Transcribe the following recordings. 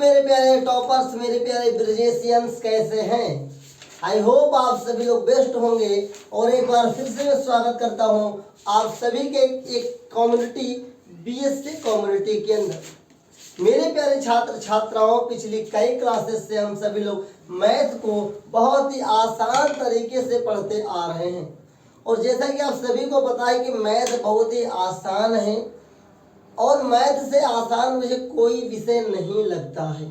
मेरे प्यारे टॉपर्स, मेरे प्यारे ब्रिजेशियंस, कैसे हैं? आई होप आप सभी लोग बेस्ट होंगे। और एक बार फिर से मैं स्वागत करता हूं आप सभी के एक कम्युनिटी बीएससी कम्युनिटी के अंदर। मेरे प्यारे छात्र छात्राओं, पिछली कई क्लासेस से हम सभी लोग मैथ को बहुत ही आसान तरीके से पढ़ते आ रहे हैं। और जैसा कि आप सभी को पता है कि मैथ बहुत ही आसान है और मैथ से आसान मुझे कोई विषय नहीं लगता है।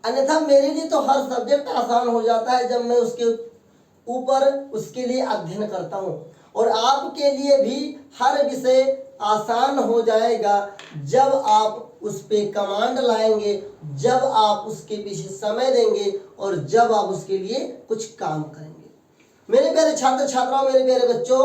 अन्यथा मेरे लिए तो हर सब्जेक्ट आसान हो जाता है जब मैं उसके ऊपर उसके लिए अध्ययन करता हूँ। और आपके लिए भी हर विषय आसान हो जाएगा जब आप उस पे कमांड लाएंगे, जब आप उसके पीछे समय देंगे और जब आप उसके लिए कुछ काम करेंगे। मेरे प्यारे छात्र छात्राओं, मेरे प्यारे बच्चों,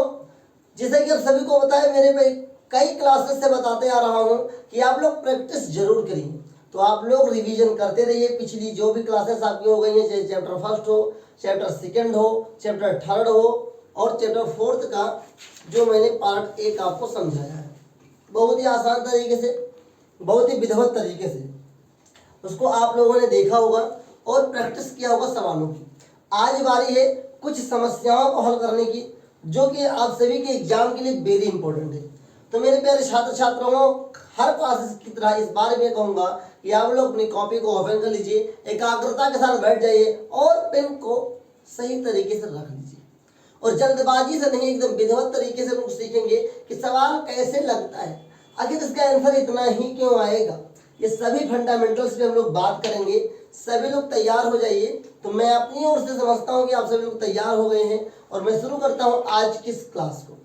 जैसे कि आप सभी को पता है, मेरे पे कई क्लासेस से बताते आ रहा हूँ कि आप लोग प्रैक्टिस जरूर करिए। तो आप लोग रिवीजन करते रहिए। पिछली जो भी क्लासेस आपकी हो गई हैं, चाहे चैप्टर फर्स्ट हो, चैप्टर सेकंड हो, चैप्टर थर्ड हो और चैप्टर फोर्थ का जो मैंने पार्ट 1 आपको समझाया है, बहुत ही आसान तरीके से, बहुत ही विधिवत तरीके से उसको आप लोगों ने देखा होगा और प्रैक्टिस किया होगा सवालों की। आज बारी है कुछ समस्याओं को हल करने की, जो कि आप सभी के एग्जाम के लिए वेरी इंपॉर्टेंट है। तो मेरे प्यारे छात्र छात्राओं, हर क्लासेस की तरह इस बार मैं कहूँगा कि आप लोग अपनी कॉपी को ओपन कर लीजिए, एकाग्रता के साथ बैठ जाइए और पेन को सही तरीके से रख लीजिए। और जल्दबाजी से नहीं, एकदम विधिवत तरीके से लोग सीखेंगे कि सवाल कैसे लगता है, आखिर इसका आंसर इतना ही क्यों आएगा। ये सभी फंडामेंटल्स पे हम लोग बात करेंगे। सभी लोग तैयार हो जाइए। तो मैं अपनी ओर से समझता हूँ कि आप सभी लोग तैयार हो गए हैं और मैं शुरू करता हूँ आज की इस क्लास को।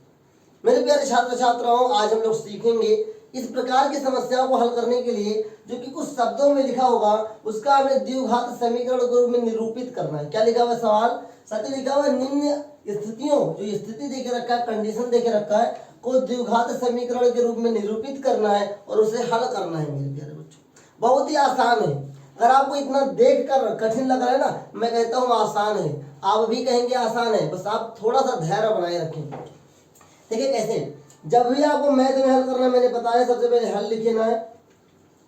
मेरे प्यारे छात्र छात्राओं, आज हम लोग सीखेंगे इस प्रकार की समस्याओं को हल करने के लिए जो कि कुछ शब्दों में लिखा होगा, उसका हमें द्विघात समीकरण के रूप में निरूपित करना है। क्या लिखा हुआ है सवाल? साथ ही लिखा हुआ है निम्न स्थितियों, जो स्थिति देके रखा है, कंडीशन देके रखा है, को द्विघात समीकरण के रूप में निरूपित करना है और उसे हल करना है। मेरे प्यारे बच्चों, बहुत ही आसान है। अगर आपको इतना देख कर कठिन लग रहा है ना, मैं कहता हूँ आसान है। आप भी कहेंगे आसान है, बस आप थोड़ा सा धैर्य बनाए रखें। देखिए कैसे, जब भी आपको मैथ में हल करना, मैंने बताया सबसे पहले हल लिखना है,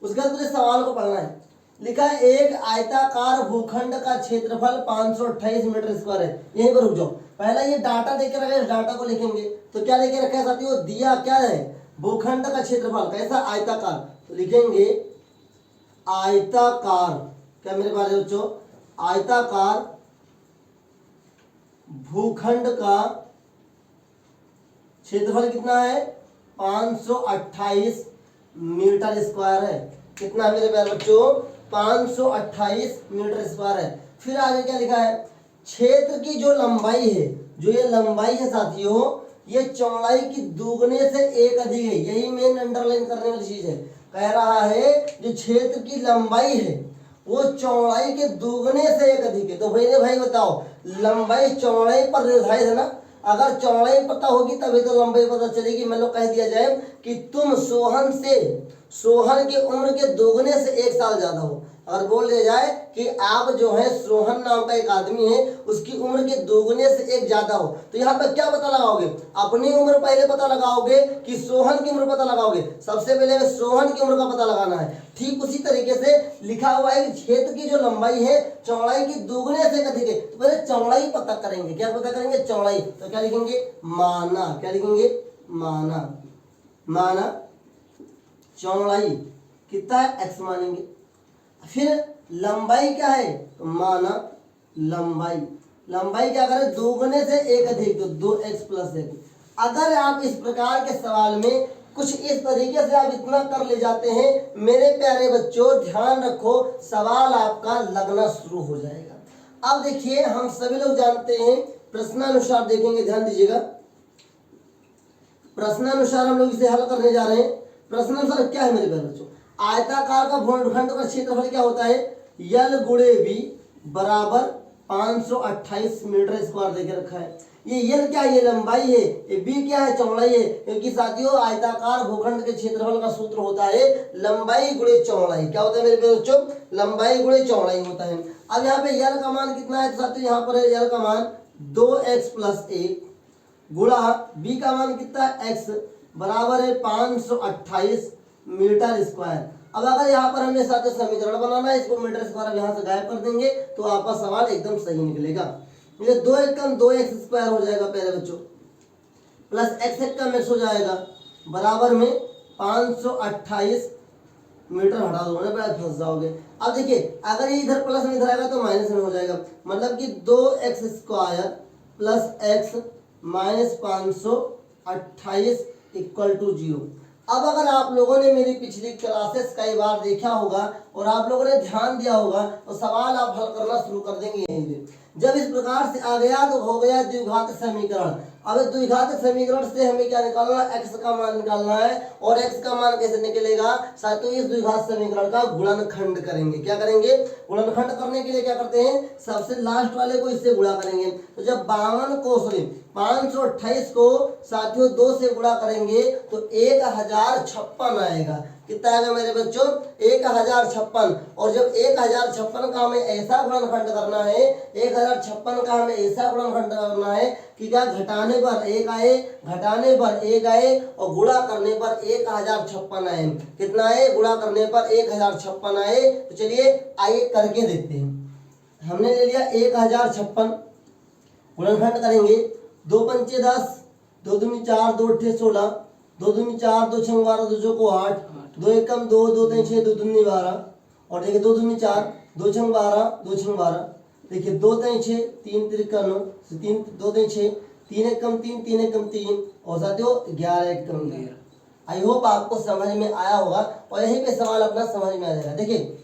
उसके बाद मुझे सवाल को पढ़ना है। लिखा है एक आयताकार भूखंड का क्षेत्रफल 528 मीटर स्क्वायर है। यहीं पर रुक जाओ, पहला ये डाटा देके रखा है, इस डाटा को लिखेंगे। तो क्या लेके रखा है साथियों? दिया क्या है? भूखंड का क्षेत्रफल कैसा? आयताकार। तो लिखेंगे आयताकार, क्या मेरे पास है बच्चों? आयताकार भूखंड का क्षेत्रफल कितना है? 528 मीटर स्क्वायर है। कितना मेरे प्यारे बच्चों? 528 मीटर स्क्वायर है। फिर आगे क्या लिखा है? क्षेत्र की जो लंबाई है, जो ये लंबाई है साथियों, ये चौड़ाई की दुगने से एक अधिक है। यही मेन अंडरलाइन करने वाली चीज है। कह रहा है जो क्षेत्र की लंबाई है वो चौड़ाई के दुगने से एक अधिक है। तो भाई बताओ, लंबाई चौड़ाई पर निर्धारित है ना। अगर चौड़ाई पता होगी तभी तो लंबाई पता चलेगी। मान लो कह दिया जाए कि तुम सोहन की उम्र के दोगुने से 1 साल ज्यादा हो। अगर बोल दिया जाए कि आप जो है, सोहन नाम का एक आदमी है, उसकी उम्र के दोगुने से 1 ज्यादा हो, तो यहाँ पर क्या पता लगाओगे? अपनी उम्र पहले पता लगाओगे कि सोहन की उम्र पता लगाओगे? सबसे पहले हमें सोहन की उम्र का पता लगाना है। ठीक उसी तरीके से लिखा हुआ है कि क्षेत्र की जो लंबाई है चौड़ाई की दुगने से अधिक है। तो पहले चौड़ाई पता करेंगे। क्या पता करेंगे? चौड़ाई। तो क्या लिखेंगे? माना। क्या लिखेंगे? माना चौड़ाई कितना है? x मानेंगे। फिर लंबाई क्या है? तो माना लंबाई क्या करें? दोगुने से एक अधिक, तो 2x + 1। अगर आप इस प्रकार के सवाल में कुछ इस तरीके से आप इतना कर ले जाते हैं, मेरे प्यारे बच्चों ध्यान रखो, सवाल आपका लगना शुरू हो जाएगा। अब देखिए, हम सभी लोग जानते हैं, प्रश्नानुसार देखेंगे, ध्यान दीजिएगा। प्रश्नानुसार हम लोग इसे हल करने जा रहे हैं। प्रश्नानुसार क्या है मेरे प्यारे बच्चों? आयताकार का भूखंड का क्षेत्रफल क्या होता है? यल गुणे बी बराबर 528 मीटर स्क्वायर देके रखा है। ये यल क्या है? ये लंबाई है। ये बी क्या है? चौड़ाई है। क्योंकि साथियों आयताकार भूखंड के क्षेत्रफल का सूत्र होता है लंबाई गुणे चौड़ाई। क्या होता है मेरे प्यारे बच्चों? लंबाई गुणे चौड़ाई होता है। अब यहाँ पे यल का मान कितना है? तो साथियों यहाँ पर है यल का मान 2x + 1 गुणा बी का मान कितना है? x बराबर है 528 मीटर स्क्वायर। अब अगर यहाँ पर हमें साथ समीकरण बनाना है, इसको मीटर स्क्वायर यहाँ से गायब कर देंगे तो आपका सवाल एकदम सही निकलेगा। ये 2 एकम 2x स्क्वायर हो जाएगा प्यारे बच्चों, प्लस x एकम x हो जाएगा बराबर में 528 मीटर। हटा दो ना, फंस जाओगे। अब देखिए अगर ये इधर प्लस में इधर आएगा तो माइनस में हो जाएगा, मतलब कि 2x square plus x minus 528 equal to 0। अब अगर आप लोगों ने मेरी पिछली क्लासेस कई बार देखा होगा और आप लोगों ने ध्यान दिया होगा तो सवाल आप हल करना शुरू कर देंगे यहीं पे। जब इस प्रकार से आ गया तो हो गया द्विघात समीकरण। अब द्विघात समीकरण से हमें क्या निकालना है, x का मान निकालना है। और x का मान कैसे निकलेगा साथियों, इस द्विघात समीकरण का गुणनखंड करेंगे। क्या करेंगे, गुणनखंड करने के लिए क्या करते हैं, सबसे लास्ट वाले को इससे गुणा करेंगे। तो जब 528 को साथियों 2 से गुणा करेंगे तो 1056 आएगा। कितना आएगा मेरे बच्चों, 1056। और जब 1056 का हमें ऐसा गुणनखंड करना है, 1056 का हमें ऐसा गुणनखंड करना है कि क्या घटाने पर 1 आए, घटाने पर 1 आए और गुणा करने पर 1056 आए। कितना आए, गुणा करने पर 1056 आए। तो चलिए आइए करके देखते हैं। हमने ले लिया 1056, गुणनखंड करेंगे। 2 पंचे 10, 2 दूनी 4, 2 अट्ठे 16, 2 दूनी 4, 2 छंग 12, 2 चौको 8, 2 एकम 2, 2 तीन 6, 2 दूनी 12। और देखिए 2 दूनी 4, 2 छंग 12, 2 छंग 12। देखिए 2 तीन 6, 3 त्रिका 9, 3 2 तीन 6, 3 एकम 3, 3 एकम 3 और साथियों 11 एकम 11। आई होप आपको समझ में आया होगा और यहीं पे सवाल अपना समझ में आ जाएगा। देखिए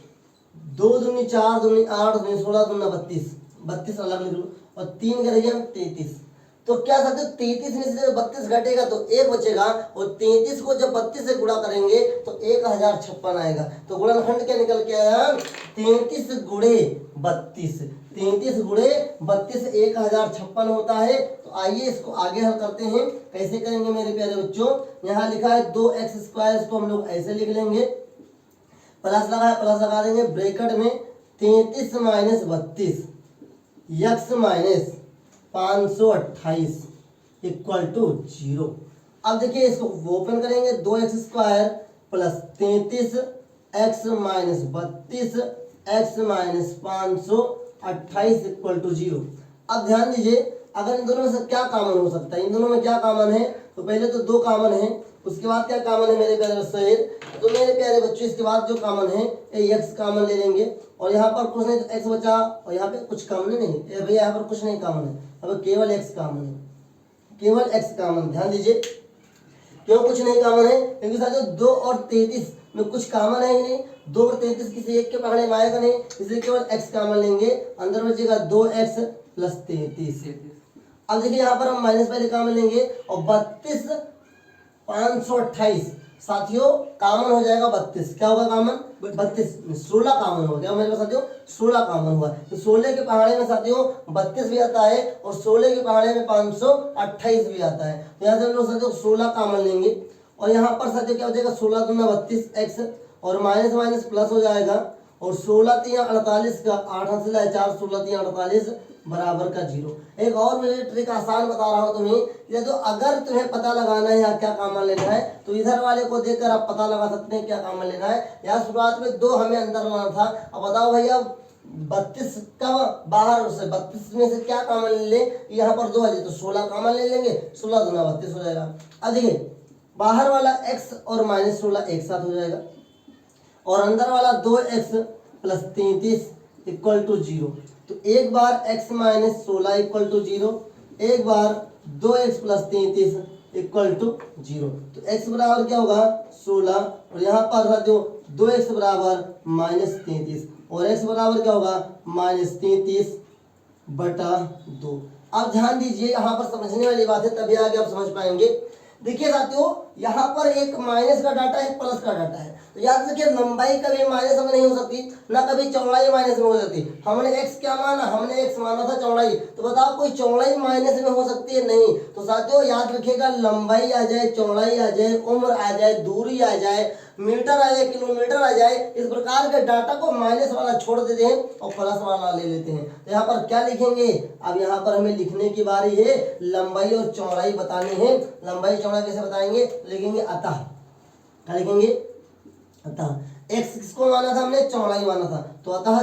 2 दूनी 4, दूनी 8, दूनी 16, दूना 32, 32 अलग लिख लो और 3 करेंगे हम 33। तो क्या साथियों 33 में से जब 32 घटेगा तो 1 बचेगा और 33 को जब 32 से गुणा करेंगे तो 1056 आएगा। तो गुणनखंड क्या निकल के आया, 33 गुणे 32, 33 गुणे 32 1056 होता है। तो आइए इसको आगे हल करते हैं। कैसे करेंगे मेरे प्यारे बच्चों, यहाँ लिखा है 2x स्क्वायर, इसको हम लोग ऐसे लिख लेंगे, प्लस लगा है प्लस लगा देंगे ब्रैकेट में 33 minus 32 x minus 528 equal to 0। अब देखिए इसको ओपन करेंगे, 2x square plus 33 x minus 32 x minus 528 equal to 0। अब ध्यान दीजिए अगर इन दोनों में से क्या कॉमन हो सकता है, इन दोनों में क्या कॉमन है, तो पहले तो 2 कॉमन है, उसके बाद क्या कॉमन है मेरे प्यारे बच्चों, तो मेरे प्यारे बच्चों इसके बाद जो कॉमन है ये x कॉमन ले लेंगे और यहाँ पर कुछ नहीं तो x बचा और यहाँ पे कुछ कॉमन नहीं है भैया, यहाँ पर कुछ नहीं कॉमन है, अब केवल x कॉमन है, केवल x कॉमन। ध्यान दीजिए क्यों कुछ नहीं कॉमन है, क्योंकि साथियों 2 और 33 में कुछ कॉमन है ही नहीं, 2 और 33 किसी एक के पकड़े में आएगा नहीं, इसलिए केवल x कॉमन लेंगे। अंदर बचेगा 2x प्लस 33। अब देखिए यहाँ पर हम माइनस पहले कॉमन लेंगे और 32 528 साथियों कॉमन हो जाएगा 32। क्या होगा कॉमन, 32 16 कॉमन हो गया मेरे पास साथियों, 16 कॉमन हुआ। तो 16 के पहाड़े में साथियों 32 भी आता है और 16 के पहाड़े में 528 भी आता है। तो यहाँ से हम लोग साथियों 16 कॉमन लेंगे और यहाँ पर साथियों क्या हो जाएगा 16 दूना 32x और माइनस माइनस प्लस हो जाएगा और 16 3 48 का 8 हाथ से लाए 4, 16 3 48 बराबर का 0। एक और मुझे ट्रिक आसान बता रहा हूँ तुम्हें, ये तो अगर तुम्हें पता लगाना है यहाँ क्या कॉमन लेना है तो इधर वाले को देखकर आप पता लगा सकते हैं क्या कॉमन लेना है। यहाँ शुरुआत में 2 हमें अंदर लाना था, अब बताओ भैया 32 का बाहर से 32 में से क्या कॉमन ले, यहाँ पर 2 है तो 16 कॉमन ले लेंगे, 16 दूना 32 हो जाएगा। अब देखिए बाहर वाला x और माइनस 16 एक साथ हो जाएगा और अंदर वाला 2x प्लस 33 इक्वल टू 0। तो एक बार x माइनस 16 इक्वल टू 0, एक बार 2x प्लस 33 इक्वल टू 0। तो x बराबर क्या होगा 16 और यहाँ पर साथियों 2x बराबर माइनस 33 और x बराबर क्या होगा माइनस 33 बटा 2। अब ध्यान दीजिए यहाँ पर समझने वाली बात है, तभी आगे आप समझ पाएंगे। देखिए साथियों यहाँ पर एक माइनस का डाटा है, एक प्लस का डाटा है, तो याद रखिए लंबाई कभी माइनस में नहीं हो सकती, ना कभी चौड़ाई माइनस में हो सकती। हमने x क्या माना, हमने x माना था चौड़ाई, तो बताओ कोई चौड़ाई माइनस में हो सकती है, नहीं। तो साथियों याद रखिएगा लंबाई आ जाए, चौड़ाई आ जाए, उम्र आ जाए, दूरी आ जाए, मीटर आ जाए, किलोमीटर आ जाए, इस प्रकार के डाटा को माइनस वाला छोड़ देते हैं और प्लस वाला ले लेते हैं। तो यहाँ पर क्या लिखेंगे, अब यहाँ पर हमें लिखने की बारी है, लंबाई और चौड़ाई बतानी है। लंबाई चौड़ाई कैसे बताएंगे, लिखेंगे अतः, क्या लिखेंगे अतः। एक्स किसको माना था हमने, चौड़ाई माना था, तो अतः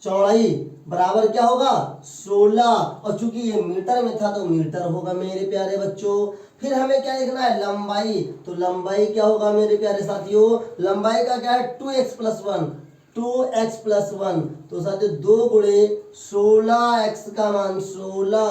चौड़ाई बराबर क्या होगा 16, और चूंकि ये मीटर में था तो मीटर होगा मेरे प्यारे बच्चों। फिर हमें क्या लिखना है, लंबाई, तो लंबाई क्या होगा मेरे प्यारे साथियों, लंबाई का क्या है 2x+1, 2x+1, तो साथियों 2 गुणे 16x का मान 16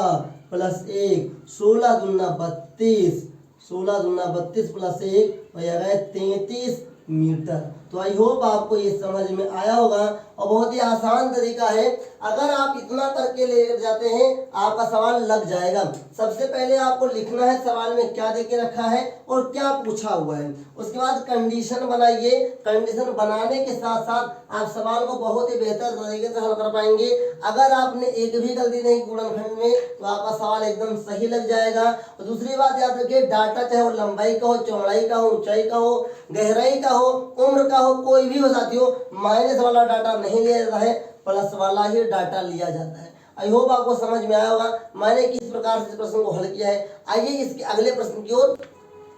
प्लस 1, 16 दूना 32, 16 दूना 32 प्लस 1 हो जाएगा 33 मीटर। तो आई होप आपको ये समझ में आया होगा, और बहुत ही आसान तरीका है, अगर आप इतना करके ले जाते हैं आपका सवाल लग जाएगा। सबसे पहले आपको लिखना है सवाल में क्या देके रखा है और क्या पूछा हुआ है, उसके बाद कंडीशन बनाइए, कंडीशन बनाने के साथ साथ आप सवाल को बहुत ही बेहतर तरीके से हल कर पाएंगे। अगर आपने एक भी गलती नहीं गुणनखंड में तो आपका सवाल एकदम सही लग जाएगा। और दूसरी बात याद रखिए, डाटा चाहे वो लंबाई का हो, चौड़ाई का हो, ऊंचाई का हो, गहराई का हो, उम्र का हो, कोई भी हो साथियों, माइनस वाला डाटा नहीं लिया जाता है, प्लस वाला ही डाटा लिया जाता है। आई होप आपको समझ में आया होगा मैंने किस प्रकार से इस प्रश्न को हल किया है। आइए इसके अगले प्रश्न की ओर।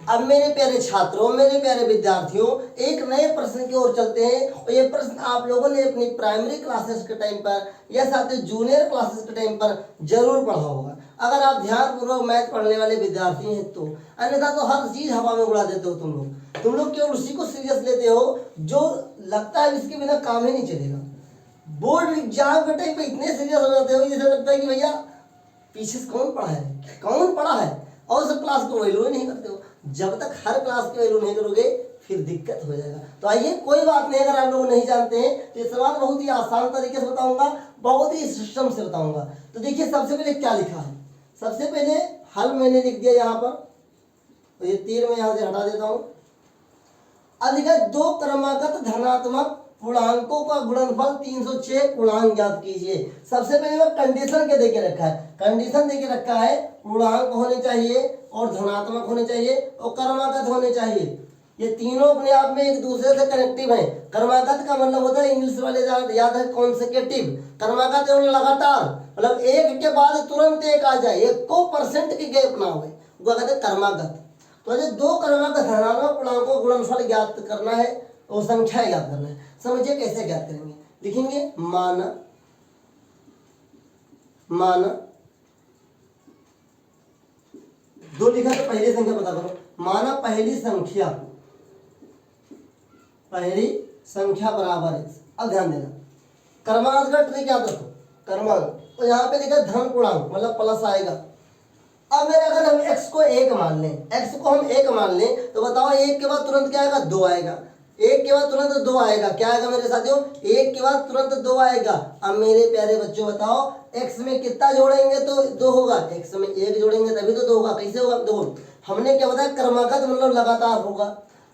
अब मेरे प्यारे छात्रों, मेरे प्यारे विद्यार्थियों, एक नए प्रश्न की ओर चलते हैं, और ये प्रश्न आप लोगों ने अपनी प्राइमरी क्लासेस के टाइम पर या साथ ही जूनियर क्लासेस के टाइम पर जरूर पढ़ा होगा, अगर आप ध्यानपूर्वक मैथ पढ़ने वाले विद्यार्थी हैं तो। अन्यथा तो हर चीज हवा में उड़ा देते हो तुम लोग केवल उसी को सीरियस लेते हो जो लगता है इसके बिना काम ही नहीं चलेगा। बोर्ड एग्जाम के टाइम पे इतने सीरियस हो जाते हो जैसे लगता है कि भैया पीछे से कौन पढ़ा है, और सब क्लास को वैल्यू ही नहीं करते हो। जब तक हर क्लास की वैल्यू नहीं करोगे फिर दिक्कत हो जाएगा। तो आइए, कोई बात नहीं, अगर आप लोग नहीं जानते हैं तो ये सवाल बहुत ही आसान तरीके से बताऊंगा, बहुत ही सिस्टम से बताऊंगा। तो देखिए सबसे पहले क्या लिखा है, सबसे पहले हल मैंने लिख दिया यहाँ पर, तो ये तीर मैं यहाँ से हटा देता हूँ। अधिकतम 2 क्रमागत धनात्मक पूर्णांकों का गुणनफल 306 पूर्णांक ज्ञात कीजिए। सबसे पहले वो कंडीशन के देके रखा है, कंडीशन देके रखा है पूर्णांक होने चाहिए और धनात्मक होने चाहिए और क्रमागत होने चाहिए। ये तीनों अपने आप में एक दूसरे से कनेक्टिव है। क्रमागत का मतलब होता है इंग्लिश वाले याद है कॉन्सेक्यूटिव, क्रमागत लगातार, मतलब एक के बाद तुरंत एक आ जाए, 1% की गैप ना हो, वो कहते हैं क्रमागत। तो जो 2 क्रमागत धनात्मक पूर्णांकों गुणनफल ज्ञात करना है और संख्या ज्ञात करना है। समझिए कैसे ज्ञात करेंगे, लिखेंगे मान 2 लिखा तो पहली संख्या पता करो, माना पहली संख्या बराबर है। अब ध्यान देना, क्रमांक का ट्रिक याद रखो, क्रमांक, तो यहाँ पे लिखा धन पूर्णांक मतलब प्लस आएगा। अब मेरे अगर हम x को 1 मान लें, x को हम 1 मान लें, तो बताओ 1 के बाद तुरंत क्या आएगा, 2 आएगा। 1 के बाद तुरंत 2 आएगा, क्या आएगा मेरे साथियों, 1 के बाद तुरंत 2 आएगा। अब मेरे प्यारे बच्चों बताओ x में कितना जोड़ेंगे तो 2 होगा, x में 1 जोड़ेंगे तभी तो 2 होगा। कैसे होगा, 2 हमने क्या बताया, क्रमागत मतलब लगातार होगा।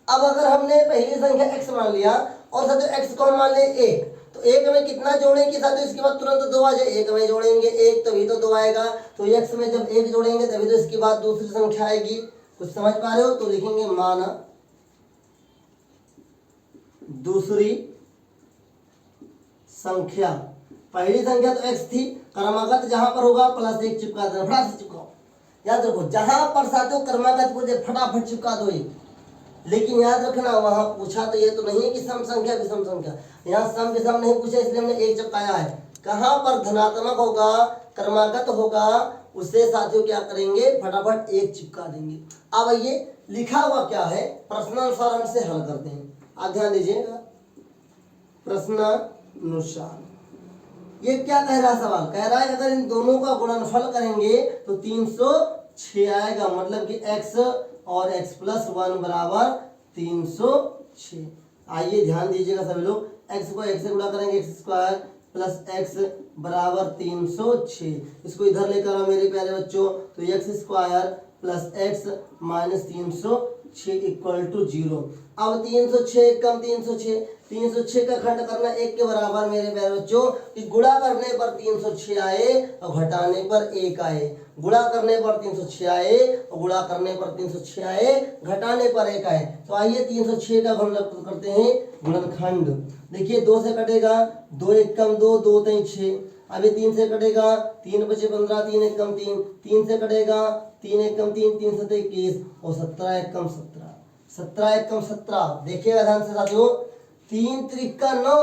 अब अगर हमने पहली संख्या x मान लिया और साथियों x को हम मान ले 1, तो 1 में कितना जोड़ेंगे साथियों, इसके बाद तुरंत 2 आ जाए, 1 में जोड़ेंगे 1 तभी तो 2 आएगा। तो x में जब 1 जोड़ेंगे तभी तो इसके बाद दूसरी संख्या आएगी। कुछ समझ पा रहे हो, तो लिखेंगे माना दूसरी संख्या, पहली संख्या तो x थी, क्रमागत जहां पर होगा प्लस 1 चिपका देना, फटाफट से चिपकाओ। याद रखो जहां पर साथियों क्रमागत को फटाफट चिपका दो, लेकिन याद रखना वहां पूछा तो ये तो नहीं है कि सम संख्या विषम संख्या, यहाँ सम विषम नहीं पूछा इसलिए हमने 1 चिपकाया है। कहां पर धनात्मक होगा, क्रमागत होगा, उससे साथियों क्या करेंगे, फटाफट 1 चिपका देंगे। अब ये लिखा हुआ क्या है, प्रश्नानुसार हम से हल करते हैं। आप ध्यान दीजिएगा, प्रश्नानुसार ये क्या कह रहा है, सवाल कह रहा है अगर इन दोनों का गुणनफल करेंगे तो 306 आएगा, मतलब कि x और x+1 बराबर 306। आइए ध्यान दीजिएगा सभी लोग, x को x से गुणा करेंगे x² प्लस x बराबर 306। इसको इधर लेकर आओ मेरे प्यारे बच्चों, तो x² plus x minus 306 equal to 0। अब 306 कम 306 का खंड करना 1 के बराबर मेरे प्यारे बच्चों, कि गुणा करने पर 306 आए और घटाने पर 1 आए, गुणा करने पर 306 आए और गुणा करने पर 306 आए, घटाने पर 1 आए। तो आइए 306 का गुणनखंड करते हैं, गुणनखंड। देखिए 2 से कटेगा, 2 1 कम 2, 2 3 6। अभी 3 से कटेगा, 3 बचे 15, 3 1 कम 3, 3 से कटेगा, 3 1 कम 3, 3 7 21 और 17 1 कम 17। 17 एकम 17, देखिएगा ध्यान से साथियों, 3 त्रिका 9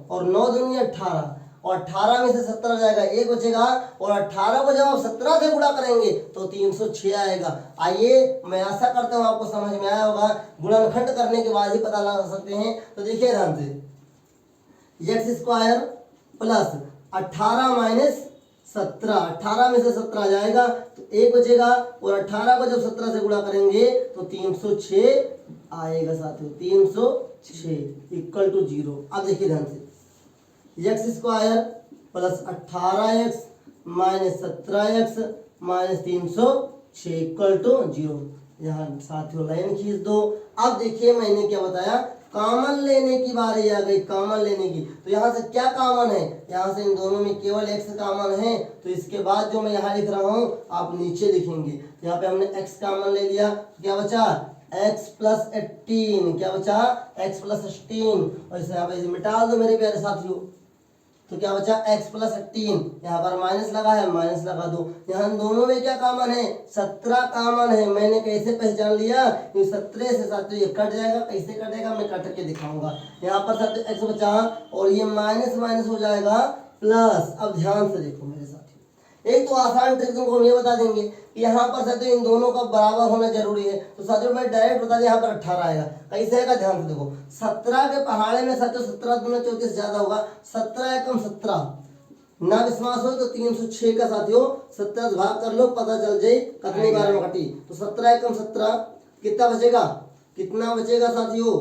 और 9 दूनी 18, और 18 में से 17 जाएगा, एक बचेगा, और 18 को जब आप 17 से गुणा करेंगे तो 306 आएगा। आइए मैं आशा करता हूँ आपको समझ में आया होगा। गुणनखंड करने के बाद ही पता लगा सकते हैं। तो देखिए ध्यान से, एक्स स्क्वायर प्लस 18 माइनस 17, 18 में से 17 जाएगा तो एक बचेगा, और 18 को जब 17 से गुणा करेंगे तो 306 आएगा साथियों, 306 इक्वल टू 0। अब देखिए ध्यान से, x square plus 18x minus 17x minus 306 equal to 0। यहाँ साथियों लाइन खींच दो। अब देखिए मैंने क्या बताया, कॉमन लेने की बारी आ गई, कॉमन लेने की। तो यहाँ से क्या कॉमन है, यहाँ से इन दोनों में केवल x कॉमन है, तो इसके बाद जो मैं यहाँ लिख रहा हूँ आप नीचे लिखेंगे। यहाँ पे हमने x कॉमन ले लिया, क्या बचा, x प्लस 18, क्या बचा, x प्लस 18, और इसे यहाँ पे मिटा दो मेरे प्यारे साथियों। तो क्या बचा, x प्लस 18, यहाँ पर माइनस लगा है, माइनस लगा दो। यहाँ दोनों में क्या कॉमन है, 17 कॉमन है। मैंने कैसे पहचान लिया, ये 17 से साथियों ये कट जाएगा, कैसे कटेगा मैं कट के दिखाऊंगा। यहाँ पर साथियों x बचा, और ये माइनस माइनस हो जाएगा प्लस। अब ध्यान से देखो मेरे साथियों, एक तो आसान ट्रिक तुमको हम ये बता देंगे कि यहाँ पर साथियों इन दोनों का बराबर होना जरूरी है। तो साथियों मैं डायरेक्ट बता दिया, यहाँ पर 18 आएगा, कैसे आएगा ध्यान से देखो, 17 के पहाड़े में साथियों 17 दूना 34 ज्यादा होगा, 17 एकम 17, ना विश्वास हो तो 306 का साथियों 17 से भाग कर लो, पता चल जाए कितनी बार में कटी। तो 17 एकम 17 कितना बचेगा, कितना बचेगा साथियों,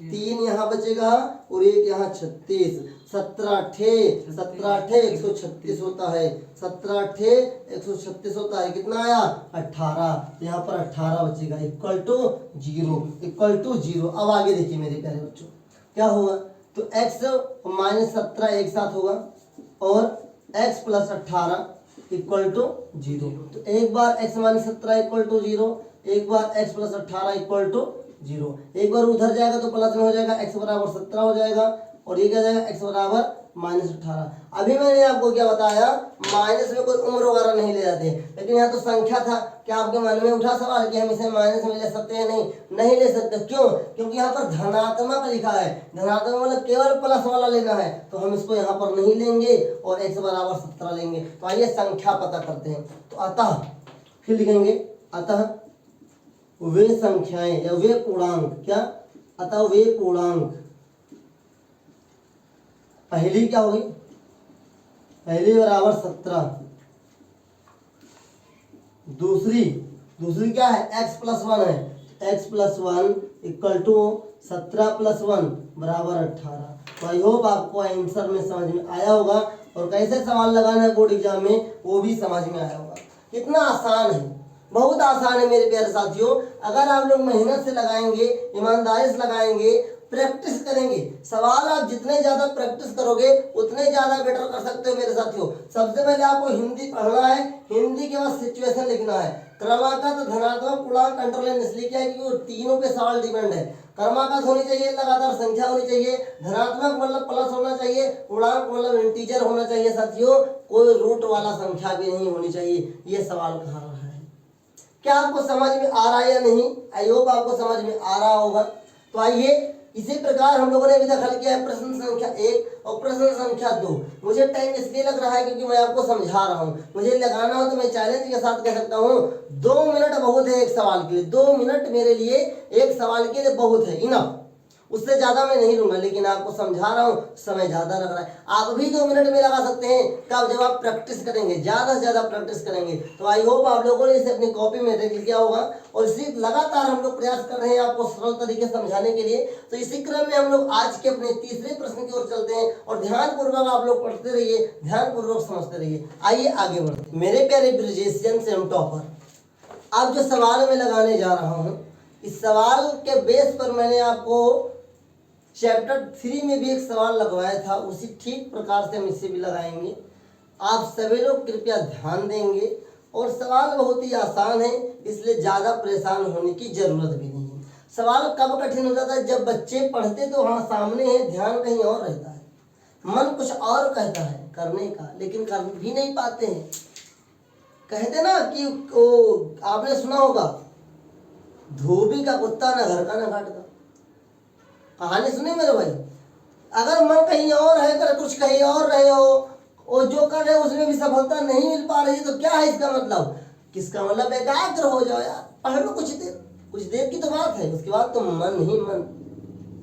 3 यहाँ बचेगा और एक यहाँ 36, 17 ठे 136 होता है, 17 ठे 136 होता है, कितना आया 18, यहाँ पर 18 बचेगा इक्वल टू 0, इक्वल टू 0। अब आगे देखिए मेरे प्यारे बच्चों क्या होगा, तो x माइनस 17 एक साथ होगा और x प्लस 18 इक्वल टू 0। तो एक बार x माइनस 17 इक्वल टू 0, एक बार x प्लस 18 इक्वल टू 0, एक बार उधर जाएगा तो प्लस में हो जाएगा, x बराबर 17 हो जाएगा, और ये क्या जाएगा x बराबर माइनस 18। अभी मैंने आपको क्या बताया, माइनस में कोई उम्र वगैरह नहीं ले जाते, लेकिन यहाँ तो संख्या था। क्या आपके मन में उठा सवाल कि हम इसे माइनस में ले सकते हैं, नहीं नहीं ले सकते, क्यों, क्योंकि यहाँ पर धनात्मक लिखा है, धनात्मक मतलब केवल प्लस वाला लेना है, तो हम इसको यहाँ पर नहीं लेंगे और x बराबर 17 लेंगे। तो आइए संख्या पता करते हैं। तो अतः फिर लिखेंगे, अतः वे संख्याएं या वे पूर्णांक, क्या, अतः वे पूर्णांक, पहली क्या होगी, पहली बराबर 17, दूसरी क्या है, x प्लस 1 है, x plus 1 equal to 17 plus 1 बराबर 18। तो आई होप आपको आंसर में समझ में आया होगा, और कैसे सवाल लगाना है बोर्ड एग्जाम में वो भी समझ में आया होगा। कितना आसान है, बहुत आसान है मेरे प्यारे साथियों। अगर आप लोग मेहनत से लगाएंगे, ईमानदारी से लगाएंगे, प्रैक्टिस करेंगे, सवाल आप जितने ज्यादा प्रैक्टिस करोगे उतने ज्यादा बेटर कर सकते हो मेरे साथियों। सबसे पहले आपको हिंदी पढ़ना है, हिंदी के बाद सिचुएशन लिखना है। क्रमागत धनात्मक पूर्णांक कंट्रोल इसलिए क्या है कि वो तीनों पे सवाल डिपेंड है। क्रमागत होनी चाहिए, लगातार संख्या होनी चाहिए, धनात्मक मतलब प्लस होना चाहिए, पूर्णांक मतलब इंटीजर होना चाहिए साथियों, कोई रूट वाला संख्या भी नहीं होनी चाहिए। ये सवाल कहा रहा है, क्या आपको समझ में आ रहा है या नहीं, आई होप आपको समझ में आ रहा होगा। तो आइए इसी प्रकार हम लोगों ने अभी तक हल किया है प्रश्न संख्या 1 और प्रश्न संख्या 2। मुझे टाइम इसलिए लग रहा है क्योंकि मैं आपको समझा रहा हूँ, मुझे लगाना हो तो मैं चैलेंज के साथ कह सकता हूँ 2 मिनट बहुत है एक सवाल के लिए, 2 मिनट मेरे लिए एक सवाल के लिए बहुत है, इनफ, उससे ज्यादा मैं नहीं लूंगा, लेकिन आपको समझा रहा हूँ समय ज्यादा लग रहा है। आप भी 2 मिनट में लगा सकते हैं, कब, जब आप प्रैक्टिस करेंगे, ज्यादा से ज्यादा प्रैक्टिस करेंगे। तो आई होप आप लोगों ने इसे अपनी कॉपी में लिख लिया होगा, और इसी लगातार हम लोग प्रयास कर रहे हैं आपको सरल तरीके से समझाने के लिए। तो इसी क्रम में हम लोग आज के अपने तीसरे प्रश्न की ओर चलते हैं, और ध्यानपूर्वक आप लोग पढ़ते रहिए, ध्यानपूर्वक समझते रहिए। आइए आगे बढ़ते। मेरे प्यारे ब्रिजेशियन से हम टॉपर, अब जो सवाल में लगाने जा रहा हूँ, इस सवाल के बेस पर मैंने आपको चैप्टर 3 में भी एक सवाल लगवाया था, उसी ठीक प्रकार से हम इसे भी लगाएंगे। आप सभी लोग कृपया ध्यान देंगे, और सवाल बहुत ही आसान है, इसलिए ज़्यादा परेशान होने की जरूरत भी नहीं है। सवाल कब कठिन हो जाता है, जब बच्चे पढ़ते तो हाँ सामने है, ध्यान कहीं और रहता है, मन कुछ और कहता है करने का, लेकिन कर भी नहीं पाते हैं। कहते ना कि आपने सुना होगा धोबी का कुत्ता ना घर का ना घाट का। कहानी सुनी मेरे भाई। अगर मन कहीं और है, कर कुछ कहीं और रहे हो और जो कर रहे हो उसमें भी सफलता नहीं मिल पा रही, तो क्या है इसका मतलब? किसका मतलब? एकाग्र हो जाओ यार, पढ़ लो कुछ देर की तो बात है, उसके बाद तो मन ही मन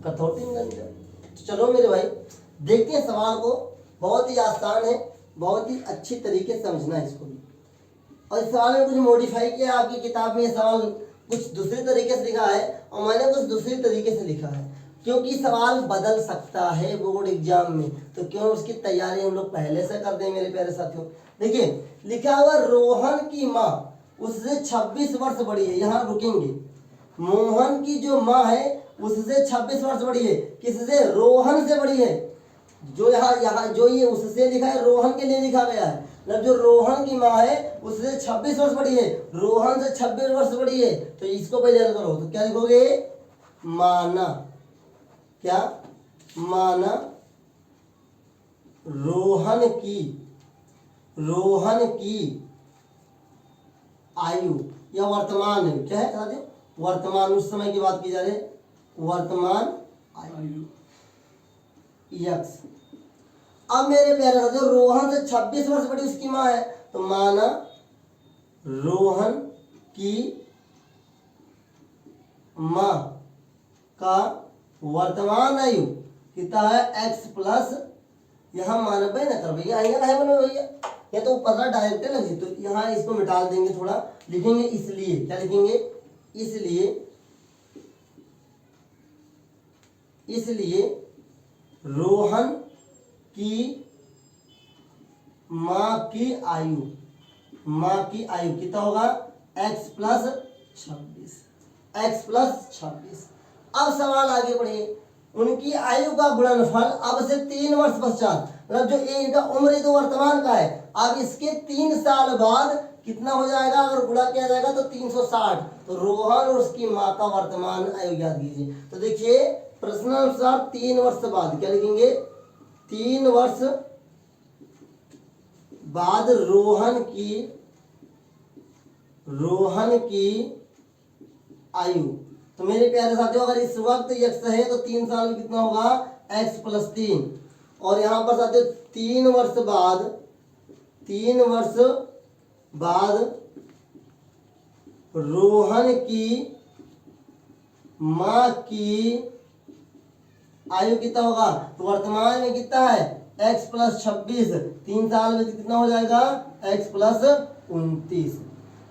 कथौती में लग जाओ। तो चलो मेरे भाई देखते हैं सवाल को। बहुत ही आसान है, बहुत ही अच्छी तरीके से समझना है इसको भी। और इस सवाल में कुछ मॉडिफाई किया, आपकी किताब में ये सवाल कुछ दूसरे तरीके से लिखा है और मैंने कुछ दूसरे तरीके से लिखा है, क्योंकि सवाल बदल सकता है बोर्ड एग्जाम में, तो क्यों उसकी तैयारी हम लोग पहले से कर दें मेरे प्यारे साथियों। देखिए लिखा हुआ रोहन की माँ उससे 26 वर्ष बड़ी है, यहाँ रुकेंगे। मोहन की जो माँ है उससे 26 वर्ष बड़ी है, किससे? रोहन से बड़ी है। जो यहाँ जो ये उससे लिखा है रोहन के लिए लिखा गया है, मतलब जो रोहन की माँ है उससे 26 वर्ष बड़ी है, रोहन से 26 वर्ष बड़ी है, तो इसको पहले हल करो। तो क्या लिखोगे? माना, क्या? माना रोहन की आयु या वर्तमान है, क्या है साथियों? वर्तमान, उस समय की बात की जा रही है, वर्तमान आयु यक्स। अब मेरे प्यारे साथियों रोहन से 26 वर्ष बड़ी उसकी माँ है, तो माना रोहन की माँ का वर्तमान आयु कितना है? x प्लस, यहाँ मानवे ना कर भैया, यहाँ है बनो भैया, ये तो पता डायरेक्ट लगी, तो यहाँ इसको मिटा देंगे, थोड़ा लिखेंगे इसलिए। क्या लिखेंगे? इसलिए रोहन की माँ की आयु कितना होगा? x plus 26। अब सवाल आगे बढ़े। उनकी आयु का गुणनफल अब से 3 वर्ष पश्चात, मतलब जो इनका उम्र तो वर्तमान का है, अब इसके 3 साल बाद कितना हो जाएगा? अगर गुणा किया जाएगा तो 360। तो रोहन और उसकी माँ का वर्तमान आयु याद कीजिए। तो देखिए प्रश्नानुसार 3 वर्ष बाद क्या लिखेंगे? 3 वर्ष बाद रोहन की आयु। तो मेरे प्यारे साथियों अगर इस वक्त x है तो 3 साल में कितना होगा? x plus 3। और यहाँ पर साथियों 3 वर्ष बाद रोहन की माँ की आयु कितना होगा? तो वर्तमान में कितना है? x प्लस 26, 3 साल में कितना हो जाएगा? x plus 29।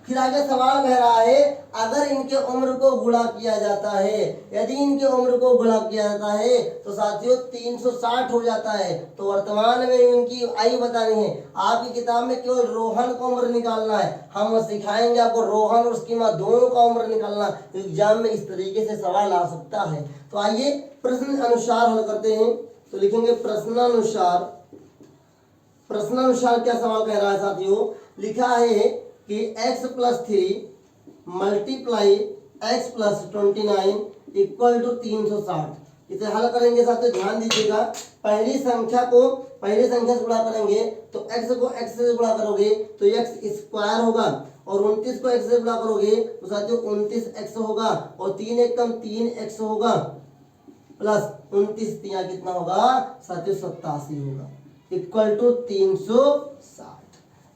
फिर आगे सवाल कह रहा है अगर इनके उम्र को गुणा किया जाता है, यदि इनके उम्र को गुणा किया जाता है तो साथियों 360 हो जाता है। तो वर्तमान में इनकी आयु बतानी है। आपकी किताब में केवल रोहन का उम्र निकालना है, हम सिखाएंगे आपको रोहन और उसकी माँ दोनों का उम्र निकालना। एग्जाम में इस तरीके से सवाल आ सकता है। तो आइए प्रश्न अनुसार हल करते हैं। तो लिखेंगे प्रश्नानुसार क्या सवाल कह रहा है साथियों? लिखा है कि x plus 3 multiply x plus 29 equal to 360। इसे हल करेंगे साथियों, ध्यान दीजिएगा। पहली संख्या से गुणा करेंगे तो x को x से गुणा करोगे तो x स्क्वायर होगा, और 29 को x से गुणा करोगे तो साथियों 29x होगा, और 3 एकम 3x होगा, प्लस 29 कितना होगा साथियों? 87 होगा, इक्वल टू 360।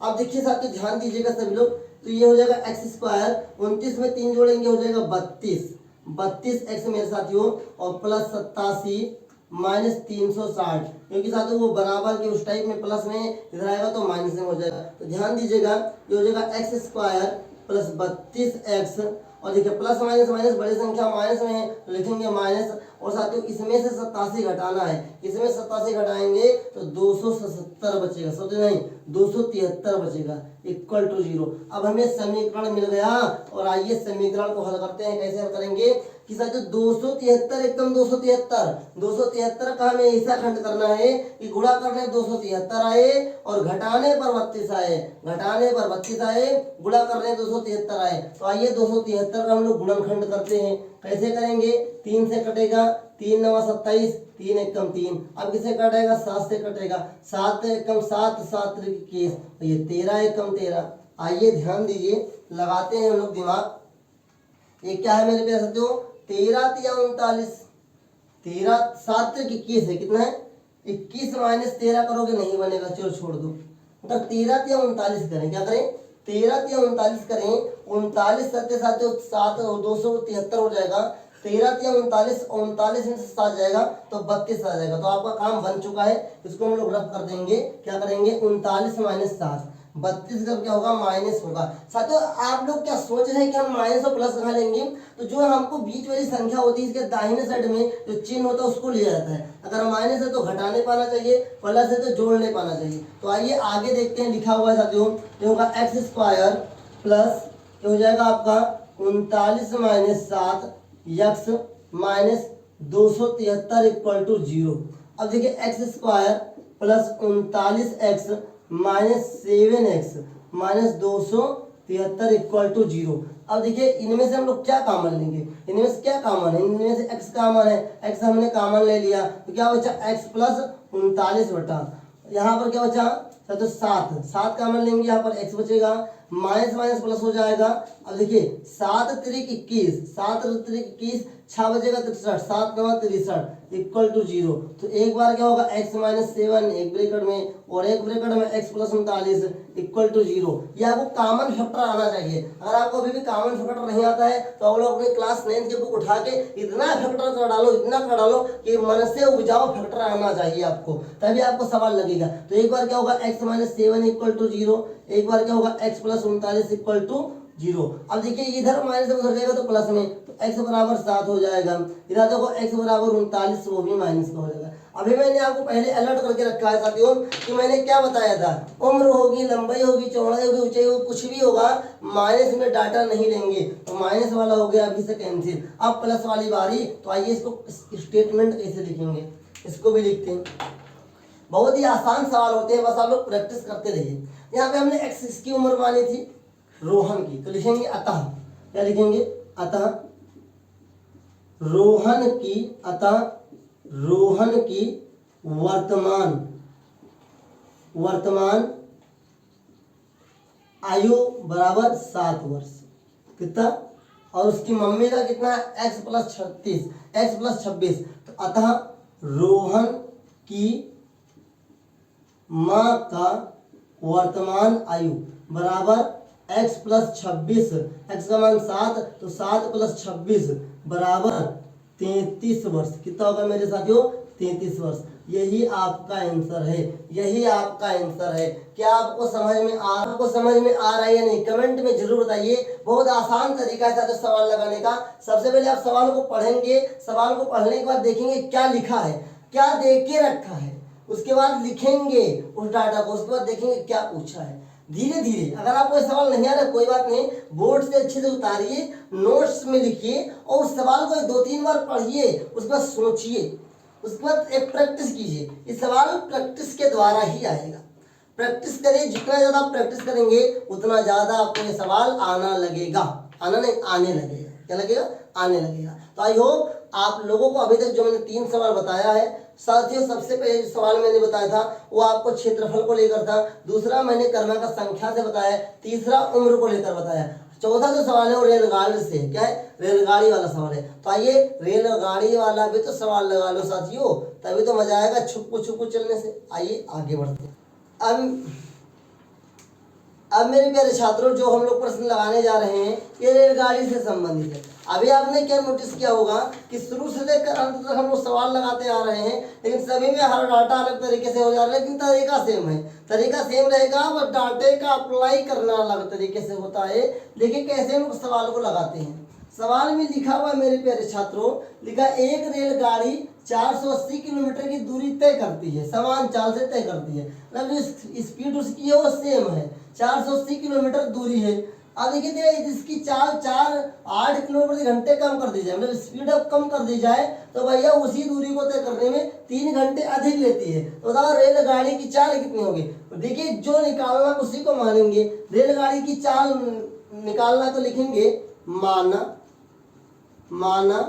अब देखिए साथियों ध्यान दीजिएगा सभी लोग। तो ये हो जाएगा एक्स स्क्वायर, 29 में 3 जोड़ेंगे हो जाएगा 32 एक्स मेरे साथियों, और प्लस 87 माइनस 360, क्योंकि साथियों वो बराबर के उस टाइप में प्लस में इधर आएगा तो माइनस में हो जाएगा। तो ध्यान दीजिएगा ये हो जाएगा एक्स स्क्वायर प्लस 32x, और देखिए प्लस माइनस बड़ी संख्या माइनस में है तो लिखेंगे माइनस, और साथियों इसमें से 87 घटाना है, इसमें 87 घटाएंगे तो 277 बचेगा, समझे नहीं? 273 बचेगा, इक्वल टू 0। अब हमें समीकरण मिल गया, और आइए समीकरण को हल करते हैं। कैसे हल करेंगे कि साथियों 273 एकदम 273 का हमें ऐसा खंड करना है कि गुणा करने 273 आए और घटाने पर 32 आए, गुणा करने 273 आए। तो आइए 273 का हम लोग गुणनखंड करते हैं। कैसे करेंगे? 3 से कटेगा, 3 9 27, 3 एकम 3। अब किसे कटेगा? 7 से कटेगा, 7 एकम 7, 7 21, तो ये 13 एकम 13। आइए ध्यान दीजिए, लगाते हैं हम लोग दिमाग। ये क्या है मेरे प्यारे साथियों, 13 तिया 39, 13 7 तक 21 है, कितना है 21 माइनस 13 करोगे नहीं बनेगा, चलो छोड़ दो। अगर 13 तिया 39 करें, क्या करें 13 तिया 39 करें, 39 सत्य साथियों 7 और 273 हो जाएगा, 13 तिया 39, 39 में से 7 जाएगा तो 32 आ जाएगा। तो आपका काम बन चुका है, इसको हम लोग रफ कर देंगे, क्या करेंगे 39 माइनस 7, 32 का क्या होगा माइनस होगा। साथियों आप लोग क्या सोच रहे हैं कि हम माइनस और प्लस कहाँ लेंगे, तो जो हमको बीच वाली संख्या होती है इसके दाहिने साइड में जो चिन्ह होता है उसको लिया जाता है। अगर माइनस है तो घटा नहीं पाना चाहिए, प्लस है तो जोड़ नहीं पाना चाहिए। तो आइए आगे देखते हैं, लिखा हुआ है साथियों, ये होगा एक्स स्क्वायर प्लस क्या हो जाएगा आपका 39 minus 7 x minus 273 equal to 0। अब देखिए x square plus 39 x minus 7 x minus 273 equal to 0। अब देखिए इनमें से हम लोग क्या कॉमन लेंगे, इनमें से क्या कॉमन है, इनमें से x कॉमन है, x हमने कॉमन ले लिया तो क्या बचा x प्लस 39 बटा यहाँ पर क्या बचा तो 7 कॉमन लेंगे, यहाँ पर x बचेगा, माइनस माइनस प्लस हो जाएगा। अब देखिए 7 त्रिक 21, 7 त्रिक 21, 6 बचेगा 63, 7 9 63 इक्वल टू 0। तो एक बार क्या होगा x माइनस 7 एक ब्रैकेट में और एक ब्रैकेट में x प्लस 39 इक्वल टू 0। ये आपको कॉमन फैक्टर आना चाहिए। अगर आपको अभी भी कॉमन फैक्टर नहीं आता है तो आप लोग अपनी क्लास 9 की बुक उठा के इतना फैक्टर कर डालो, इतना कर डालो कि मन से उपजाऊ फैक्टर आना चाहिए आपको, तभी आपको सवाल लगेगा। तो एक बार क्या होगा x माइनस 7 इक्वल टू 0, एक बार क्या होगा x प्लस 39 इक्वल टू 0। अब देखिए इधर माइनस उधर जाएगा तो प्लस में, तो x बराबर 7 हो जाएगा, इधर देखो x बराबर 39, वो भी माइनस का हो जाएगा। अभी मैंने आपको पहले अलर्ट करके रखा है साथियों कि मैंने क्या बताया था, उम्र होगी, लंबाई होगी, चौड़ाई होगी, ऊंचाई होगी, कुछ भी होगा माइनस में डाटा नहीं लेंगे। तो माइनस वाला हो गया अभी से कैंसिल। अब प्लस वाली बारी, तो आइए इसको स्टेटमेंट कैसे लिखेंगे, इसको भी लिखते हैं। बहुत ही आसान सवाल होते हैं, बस आप लोग प्रैक्टिस करते रहिए। यहाँ पे हमने x की उम्र मानी थी रोहन की, तो लिखेंगे अतः, क्या लिखेंगे अतः रोहन की, अतः रोहन की वर्तमान आयु बराबर 7 वर्ष, कितना, और उसकी मम्मी का कितना है x प्लस 36, x प्लस 26। तो अतः रोहन की माँ का वर्तमान आयु बराबर x प्लस 26, x का मान 7 तो 7 प्लस 26 बराबर 33 वर्ष। कितना होगा मेरे साथियों 33 वर्ष। यही आपका आंसर है, यही आपका आंसर है। क्या आपको समझ में आ रहा है या नहीं, कमेंट में जरूर बताइए। बहुत आसान तरीका है सवाल लगाने का। सबसे पहले आप सवाल को पढ़ेंगे, सवाल को पढ़ने के बाद देखेंगे क्या लिखा है, क्या दे के रखा है, उसके बाद लिखेंगे उस डाटा को, उसके बाद देखेंगे क्या पूछा है। धीरे धीरे, अगर आपको सवाल नहीं आ रहा कोई बात नहीं, बोर्ड से अच्छे से उतारिए, नोट्स में लिखिए और उस सवाल को 2-3 बार पढ़िए, उसके बाद सोचिए, उसके बाद एक प्रैक्टिस कीजिए। इस सवाल प्रैक्टिस के द्वारा ही आएगा। प्रैक्टिस करिए, जितना ज्यादा आप प्रैक्टिस करेंगे उतना ज्यादा आपको ये सवाल आना लगेगा, आना नहीं आने लगेगा। क्या लगेगा, आने लगेगा। तो आई होप आप लोगों को अभी तक जो मैंने 3 सवाल बताया है साथियों, सबसे पहले जो सवाल मैंने बताया था वो आपको क्षेत्रफल को लेकर था, दूसरा मैंने क्रमांक संख्या से बताया, तीसरा उम्र को लेकर बताया, चौथा जो सवाल है वो रेलगाड़ी से, क्या है रेलगाड़ी वाला सवाल है। तो आइए रेलगाड़ी वाला भी तो सवाल लगा लो साथियों, तभी तो मजा आएगा छुपू छुपू चलने से। आइए आगे बढ़ते हैं। अब मेरे प्यारे छात्रों, जो हम लोग प्रश्न लगाने जा रहे हैं ये रेलगाड़ी से संबंधित है। अभी आपने क्या नोटिस किया होगा कि शुरू से लेकर अंत तक हम लोग सवाल लगाते आ रहे हैं, लेकिन सभी में हर डाटा अलग तरीके से हो जा रहा है, लेकिन तरीका सेम है। तरीका सेम रहेगा, बस डाटे का अप्लाई करना अलग तरीके से होता है। देखिए कैसे हम लोग सवाल को लगाते हैं। सवाल में लिखा हुआ है मेरे प्यारे छात्रों, लिखा एक रेलगाड़ी 480 किलोमीटर की दूरी तय करती है, समान चाल से तय करती है, मतलब जो स्पीड उसकी है वो सेम है, 480 किलोमीटर दूरी है। अब देखिए इसकी चाल 8 किलोमीटर प्रति घंटे कम कर दी जाए, मतलब स्पीड अब कम कर दी जाए तो भैया उसी दूरी को तय करने में 3 घंटे अधिक लेती है। तो बताओ रेलगाड़ी की चाल कितनी होगी। देखिए जो निकालना उसी को मानेंगे। रेलगाड़ी की चाल निकालना तो लिखेंगे माना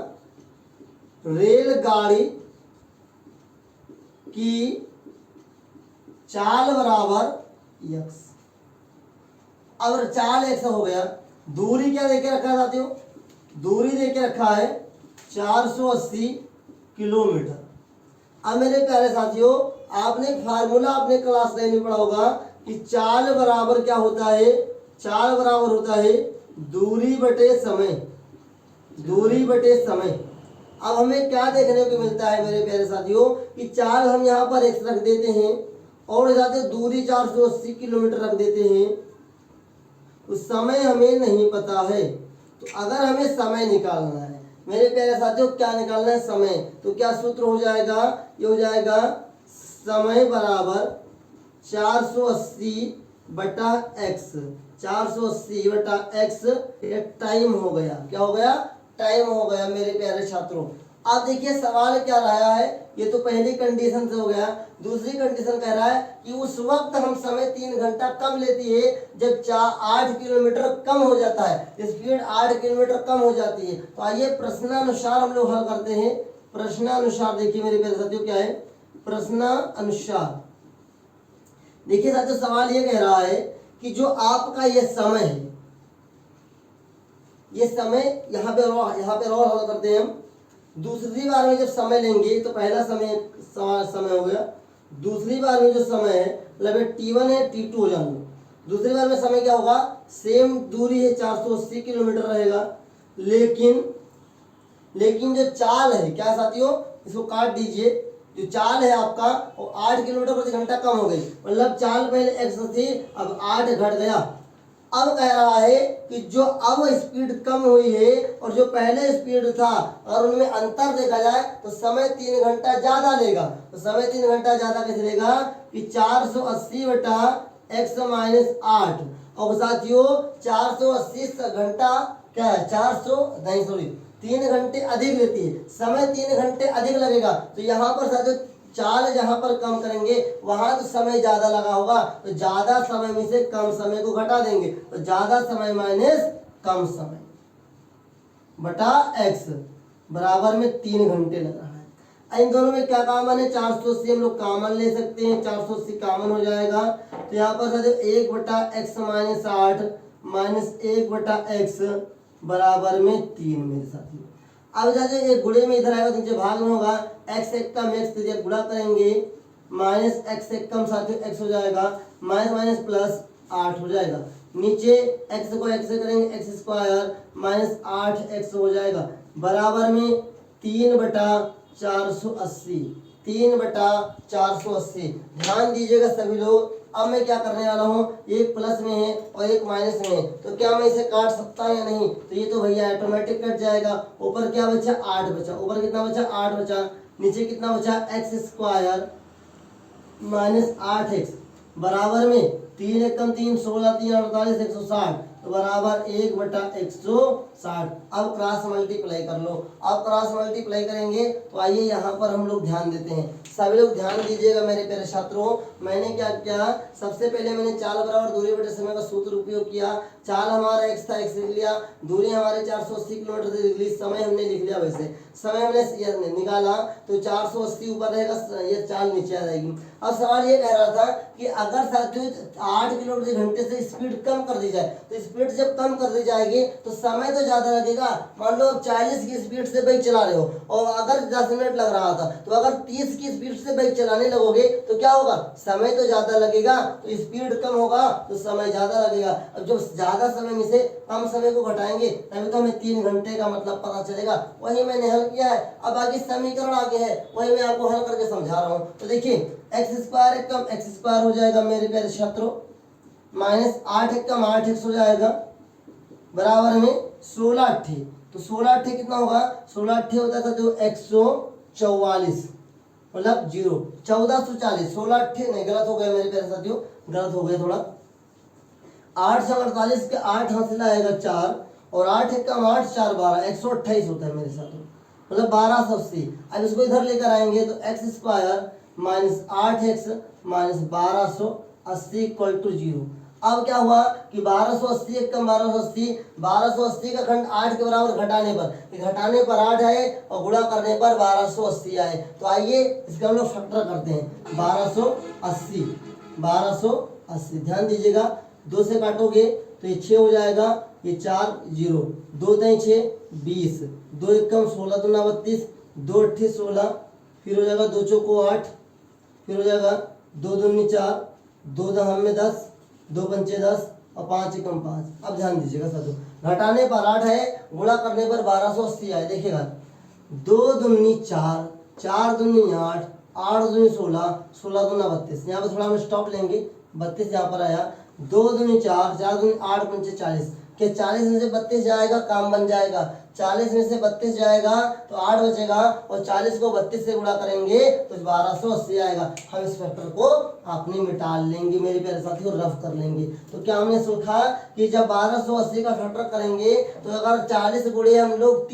रेलगाड़ी की चाल बराबर x। अब चाल x हो गया, दूरी क्या देके रखा है साथियों दूरी देके रखा है 480 किलोमीटर। अब मेरे प्यारे साथियों, आपने फार्मूला अपने क्लास 9 में पढ़ा होगा कि चाल बराबर क्या होता है, चाल बराबर होता है दूरी बटे समय, दूरी बटे समय। अब हमें क्या देखने को मिलता है मेरे प्यारे साथियों कि चाल हम यहाँ पर x रख देते हैं और जाते दूरी 480 किलोमीटर रख देते हैं, तो समय हमें नहीं पता है। तो अगर हमें समय निकालना है मेरे प्यारे साथियों, क्या निकालना है, समय, तो क्या सूत्र हो जाएगा, ये हो जाएगा समय बराबर 480 बटा x, 480 बटा x, ये टाइम हो गया, क्या हो गया, टाइम हो गया मेरे प्यारे छात्रों। अब देखिए सवाल क्या रहा है, ये तो पहली कंडीशन से हो गया। दूसरी कंडीशन कह रहा है कि उस वक्त हम समय 3 घंटा कम लेती है जब 8 किलोमीटर कम हो जाता है, स्पीड 8 किलोमीटर कम हो जाती है। तो आइए प्रश्नानुसार हम लोग हल करते हैं। प्रश्नानुसार देखिए मेरे प्यारे साथियों क्या है, प्रश्नानुसार देखिए साथियों, सवाल ये कह रहा है कि जो आपका ये समय है, ये समय यहाँ पे और हल करते हैं हम। दूसरी बार में जब समय लेंगे तो पहला समय हो गया, दूसरी बार में जो समय है मतलब T1 है T2 हो जाएंगे। दूसरी बार में समय क्या होगा, सेम दूरी है 480 किलोमीटर रहेगा, लेकिन जो चाल है क्या साथियों, इसको काट दीजिए, जो चाल है आपका वो 8 किलोमीटर प्रति घंटा कम हो गई, मतलब चाल पहले x थी अब 8 घट गया। अब कह रहा है कि जो अब स्पीड कम हुई है और जो पहले स्पीड था और उनमें अंतर देखा जाए तो समय 3 घंटा ज्यादा लेगा। तो समय 3 घंटा ज्यादा कैसे लेगा कि 480 बटा x माइनस 8, और साथियों 480 घंटा क्या है, 3 घंटे अधिक लेती है, समय 3 घंटे अधिक लगेगा। तो यहाँ पर साथियों चाल जहां पर कम करेंगे वहां तो समय ज्यादा लगा होगा, तो ज्यादा समय में से कम समय को घटा देंगे, तो ज्यादा समय माइनस कम समय बटा x बराबर में 3 घंटे लग रहा है। इन दोनों में क्या कॉमन है, 480 हम लोग कॉमन ले सकते हैं, 480 कॉमन हो जाएगा। तो यहाँ पर साथियों 1 बटा x माइनस 8 माइनस 1 बटा x बराबर में 3 मेरे साथियों। अब जाते एक गुणे में इधर आएगा तो नीचे भाग में होगा, x एक कम x दीजिए गुणा करेंगे, माइनस x एक कम साथियों x हो जाएगा, माइनस माइनस प्लस 8 हो जाएगा। नीचे x को x से करेंगे x स्क्वायर माइनस 8x हो जाएगा, बराबर में 3 बटा 480, 3 बटा 480। ध्यान दीजिएगा सभी लोग, अब मैं क्या करने वाला हूँ, एक प्लस में है और एक माइनस में है, तो क्या मैं इसे काट सकता हूँ या नहीं, तो ये तो भैया ऑटोमेटिक कट जाएगा। ऊपर क्या बचा, 8 बचा, ऊपर कितना बचा, 8 बचा, नीचे कितना बचा, एक्स स्क्वायर माइनस 8x बराबर में 3 एकम 3, 16 3 48 160, तो बराबर 1 बटा 160। अब क्रॉस मल्टीप्लाई कर लो। अब क्रॉस मल्टीप्लाई करेंगे तो आइए यहाँ पर हम लोग ध्यान देते हैं, सभी लोग ध्यान दीजिएगा मेरे प्यारे छात्रों। मैंने क्या किया, सबसे पहले मैंने चाल बराबर दूरी बटे समय का सूत्र उपयोग किया। चाल हमारा x था, x लिख लिया, दूरी हमारे 480 किलोमीटर से लिख ली, समय हमने लिख लिया। वैसे समय हमने निकाला तो 480 ऊपर रहेगा, ये चाल नीचे आ जाएगी। अब सवाल ये कह रहा था कि अगर साथियों 8 किलोमीटर घंटे से स्पीड कम कर दी जाए, तो स्पीड जब कम कर दी जाएगी तो समय तो ज्यादा लगेगा। मान लो 40 की स्पीड से बाइक चला रहे हो और अगर 10 मिनट लग रहा था, तो अगर 30 की स्पीड से बाइक चलाने लगोगे तो क्या होगा, समय तो ज्यादा लगेगा, तो स्पीड कम होगा तो समय ज्यादा लगेगा। अब जो ज्यादा समय में से कम समय को घटाएंगे तभी तो हमें 3 घंटे का मतलब पता चलेगा। वही मैंने हल किया है। अब आगे समीकरण आगे है, वही मैं आपको हल करके समझा रहा हूँ। तो देखिए एक्स स्क्वायर एक कम एक्स स्क्वायर हो जाएगा मेरे प्यारे छात्रों, माइनस 8 एक कम 8x हो जाएगा, बराबर में 16 अट्ठे, तो 16 अट्ठे कितना होगा, 16 अट्ठे होता था जो 144, मतलब 0 1440, 16 अट्ठे नहीं, गलत हो गया मेरे प्यारे साथियों, गलत हो गया थोड़ा। 8 से 48 के 8 हासिल आएगा 4, और 8 एक कम 8 4 12 128 होता है मेरे साथियों, मतलब 1280। अब इसको इधर लेकर आएंगे तो x square minus 8x minus 1280 equal to 0। अब क्या हुआ कि 1280 एक कम 1280, 1280 का खंड 8 के बराबर घटाने पर 8 आए और गुणा करने पर 1280 आए। तो आइए इसका हम लोग फैक्टर करते हैं, 1280 ध्यान दीजिएगा, 2 से काटोगे तो ये 6 हो जाएगा, ये 4 0, 2 3 6 20, 2 एकम 16 दूना 32, 2 अट्ठी 16, फिर हो जाएगा 2 चौको 8, फिर हो जाएगा 2 दूनी 4, 2 दहम में 10, 2 पंचे 10 और 5 एकम 5। अब ध्यान दीजिएगा साथियों, घटाने पर 8 है, गुणा करने पर 1280 आए। देखिएगा 2 दूनी 4, 4 दूनी 8, 8 दूनी 16, 16 दूना 32। यहाँ पर थोड़ा हम स्टॉप लेंगे, 32 यहाँ पर आया। 2 दूनी 4, 4 दूनी 8 पंचे 40, के 40 में से 32 जाएगा, काम बन जाएगा। 40 में से 32 जाएगा तो 8 बचेगा, और 40 को 32 से गुणा करेंगे तो 1280 आएगा। हम इस फैक्टर को अपने मिटा लेंगे मेरे प्यारे साथियों, रफ कर लेंगे। तो क्या हमने सीखा कि जब 1280 का फैक्टर करेंगे तो अगर 40 गुणे हम लोग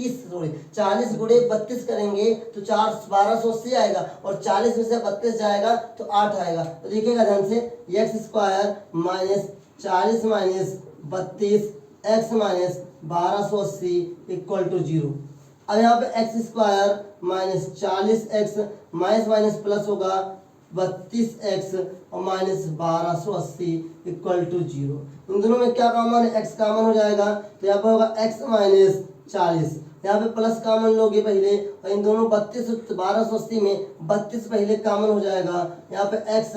40 गुणे 32 करेंगे तो 1280 आएगा, और 40 में से 32 जाएगा तो 8 आएगा। तो देखिएगा ध्यान से, x square minus 40 minus 32 x minus 1280 equal to 0। अब यहाँ पे x square minus 40 x minus minus plus होगा 32 एक्स और माइनस 1280 इक्वल टू 0। इन दोनों में क्या कॉमन है? एक्स कॉमन हो जाएगा, तो यहाँ पे होगा एक्स माइनस 40, यहाँ पे प्लस कॉमन लोगे पहले, और इन दोनों 32 1280 में 32 पहले कॉमन हो जाएगा। यहाँ पे x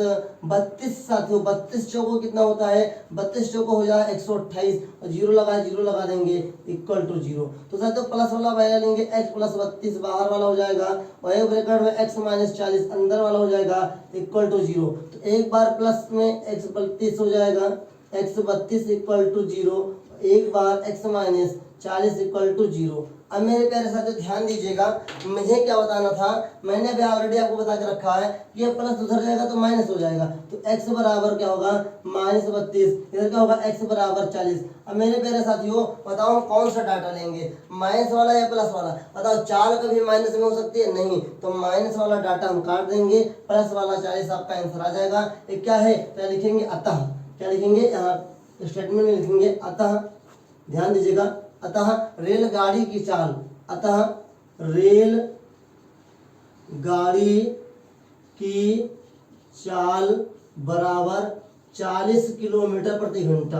32 साथियों, 32 चौको कितना होता है? 32 चौको हो जाएगा 128, और 0 लगा देंगे इक्वल टू 0। तो साथियों प्लस वाला पहले लेंगे, x प्लस 32 बाहर वाला हो जाएगा, और एक ब्रैकेट में x माइनस 40 अंदर वाला हो जाएगा इक्वल टू 0। तो एक बार प्लस में x 32 हो जाएगा, x 32 इक्वल टू 0, एक बार x माइनस 40 इक्वल टू 0। अब मेरे प्यारे साथियों ध्यान दीजिएगा, मुझे क्या बताना था, मैंने भी ऑलरेडी आपको बता के रखा है कि ये प्लस उधर जाएगा तो माइनस हो जाएगा। तो x बराबर क्या होगा? माइनस 32, इधर क्या होगा? x बराबर 40। अब मेरे प्यारे साथियों बताओ कौन सा डाटा लेंगे, माइनस वाला या प्लस वाला? बताओ, चाल कभी माइनस में हो सकती है? नहीं, तो माइनस वाला डाटा हम काट देंगे, प्लस वाला 40 आपका आंसर आ जाएगा। ये क्या है? क्या लिखेंगे? अतः। क्या लिखेंगे? यहाँ स्टेटमेंट में लिखेंगे अतः। ध्यान दीजिएगा, अतः रेलगाड़ी की चाल, अतः रेल गाड़ी की चाल बराबर 40 किलोमीटर प्रति घंटा।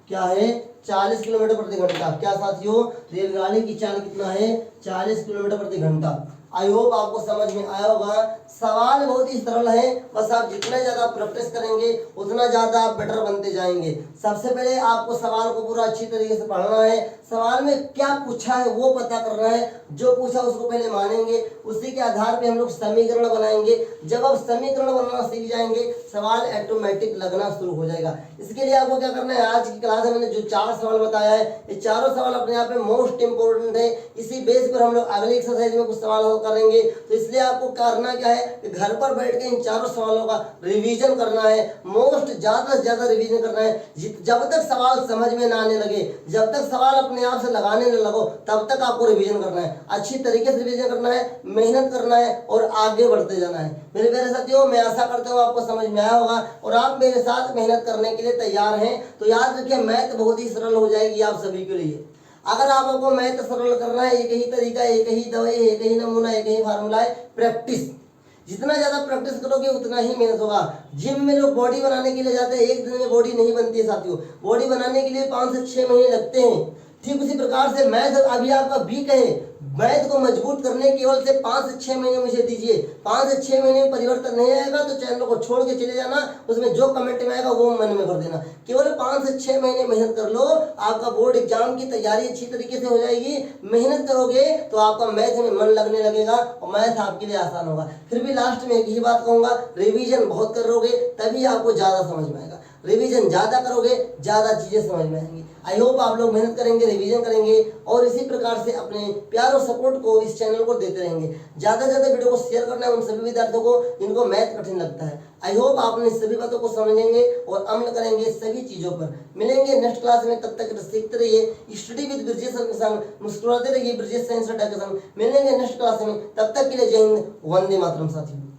क्या है? 40 किलोमीटर प्रति घंटा। क्या साथियों? रेलगाड़ी की चाल कितना है? 40 किलोमीटर प्रति घंटा। आई होप आपको समझ में आया होगा। सवाल बहुत ही सरल है, बस आप जितना ज्यादा प्रैक्टिस करेंगे उतना ज्यादा आप बेटर बनते जाएंगे। सबसे पहले आपको सवाल को पूरा अच्छी तरीके से पढ़ना है, सवाल में क्या पूछा है वो पता करना है, जो पूछा उसको पहले मानेंगे, उसी के आधार पे हम लोग समीकरण बनाएंगे। जब आप समीकरण बनाना सीख जाएंगे सवाल ऑटोमेटिक लगना शुरू हो जाएगा। इसके लिए आपको क्या करना है, आज की क्लास में मैंने जो 4 सवाल बताया है, ये चारों सवाल अपने आप में मोस्ट इंपोर्टेंट है। इसी बेस पर हम लोग अगली एक्सरसाइज में कुछ सवाल करेंगे। तो इसलिए आपको करना क्या है, घर पर बैठ के इन चारों सवालों का रिवीजन करना है, मोस्ट ज्यादा से ज्यादा रिवीजन करना है। जब तक सवाल समझ में ना आने लगे, जब तक सवाल अपने आप से लगाने न लगो, तब तक आपको रिवीजन करना है। अच्छी तरीके से रिवीजन करना है, मेहनत करना है और आगे बढ़ते जाना है। मेरे प्यारे साथियों, मैं आशा करता हूँ आपको समझ में आया होगा और आप मेरे साथ मेहनत करने के लिए तैयार हैं। तो याद रखिए, मैथ बहुत ही सरल हो जाएगी आप सभी के लिए। अगर आपको मैथ सरल करना है, एक ही तरीका, एक ही दवाई, एक ही नमूना, एक ही फार्मूला है, प्रैक्टिस। जितना ज्यादा प्रैक्टिस करोगे उतना ही मेहनत होगा। जिम में लोग बॉडी बनाने के लिए जाते हैं, एक दिन में बॉडी नहीं बनती है साथियों। बॉडी बनाने के लिए 5 से 6 महीने लगते हैं। ठीक उसी प्रकार से मैथ अभी आपका वीक है, मैथ को मजबूत करने केवल से 5 से 6 महीने मुझे दीजिए। 5 से 6 महीने में परिवर्तन नहीं आएगा तो चैनल को छोड़ के चले जाना, उसमें जो कमेंट में आएगा वो मन में कर देना। केवल 5 से 6 महीने मेहनत कर लो, आपका बोर्ड एग्जाम की तैयारी अच्छी तरीके से हो जाएगी। मेहनत करोगे तो आपका मैथ में मन लगने लगेगा और मैथ आपके लिए आसान होगा। फिर भी लास्ट में एक ही बात कहूंगा, रिविजन बहुत करोगे तभी आपको ज्यादा समझ में आएगा। रिवीजन ज्यादा करोगे ज्यादा चीजें समझ में आएंगी। आई होप आप लोग मेहनत करेंगे, रिवीजन करेंगे और इसी प्रकार से अपने प्यार और सपोर्ट को इस चैनल को देते रहेंगे। ज्यादा से ज्यादा वीडियो को शेयर करना है उन सभी विद्यार्थियों को जिनको मैथ कठिन लगता है। आई होप आप अपनी सभी बातों को समझेंगे और अमल करेंगे सभी चीजों पर। मिलेंगे नेक्स्ट क्लास में, तब तक सीखते रहिए, स्टडी विद ब्रिजेश सर के संग, मुस्कुराते रहिए ब्रिजेश साइंस अड्डा के संग। मिलेंगे नेक्स्ट क्लास में, तब तक के लिए जय हिंद, वंदे मातरम साथियों।